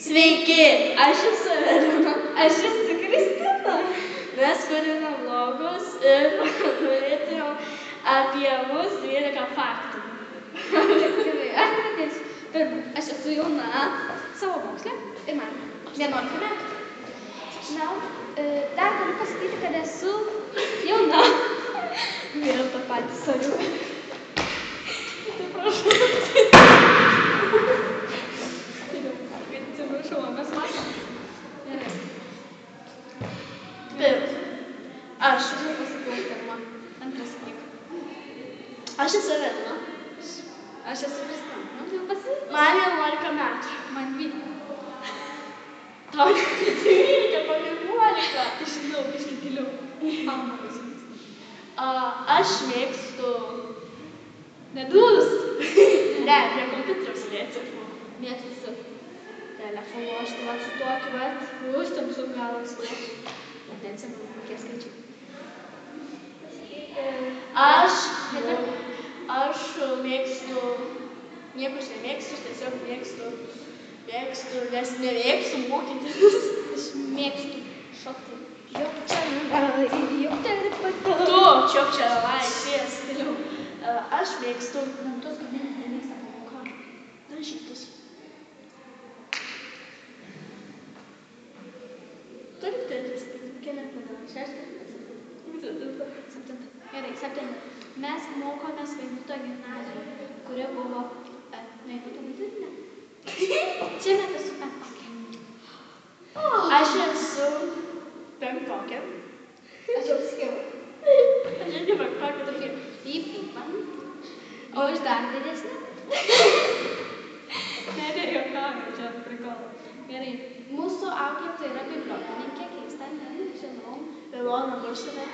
Sveiki, aš esu Evelina. Aš esu Kristina. Mes kuriame vlogus ir norėtumėm apie mus 12 faktų. Gerai, aš pradėsiu. Pirma, aš esu jauna savo mokslę ir man 11 metų. Na, dar galiu pasakyti, kad esu jauna. Vėl tą patį soriuką. Atsiprašau. Atsiprašau, mes matom. Gerai. Pirma, aš Pasakau pirmą. Antras sakyk. esu Evelina. Aš esu Kristina. Nu, jau pasakyti. Man 11 metų. Man 20. Tau 12, man 11. Žinau, biškį giliau. Aš mėgstu medus. Ne, prie kompiuterio sėdėti. Mėgstu su Telefonu aš tai vat su tokiu vat užtamsu galas. neatsimenu, kokie skaičiai. Aš mėgstu, nieko aš nemėgstu, aš tiesiog mėgstu, nes nemėgstu mokytis. Aš mėgstu šokti. Tu, čiop čia laisvės. Aš mėgstu Dantus gaminti nemėgsta pamoka. dažytis. Turi tėtis. Keletą gal. 6, 7. Gerai, 7. Mes mokomės Vaimuto gimnazijoje, kuri buvo Vaimuto vidurinė. Šiemet esu 5. Aš esu 5. Aš jau sakiau. Aš irgi 5. Tokie pyp, o aš dar didesnė. Ne, juokauju, čia prikolo. Gerai, mūsų auklėtoja yra bibliotekininkė, keista, nežinau, Ilona Bursina.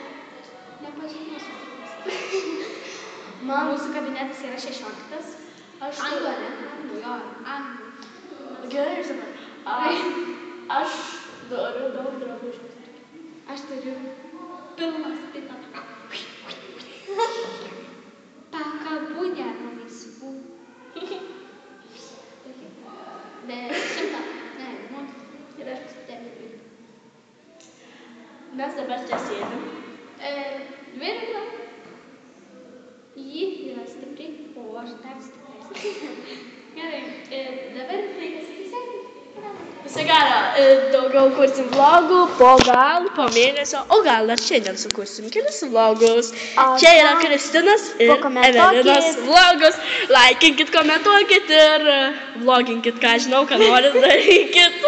nepažinosiu. Man Mūsų kabinetas yra 16. aš Anglų, ne? Anglų, jo, anglų. Gerai, žinai. Aš turiu daug drabužių. Aš turiu pilną spitą. Pakabunę nuo laisvų. Be 100. Ne, ir aš stebiu. Mes dabar čia sėdim. Dvirglą. Ji yra stipri, o aš dar stipresnė. Gerai, dabar tai pasisakyk. Visą gerą. Daugiau kursim vlogų po mėnesio, o gal dar šiandien sukursim kelis vlogus. Čia yra Kristinos ir Evelinos vlogus. Laikinkit, komentuokit ir vloginkit, ką žinau, ką norit darykit.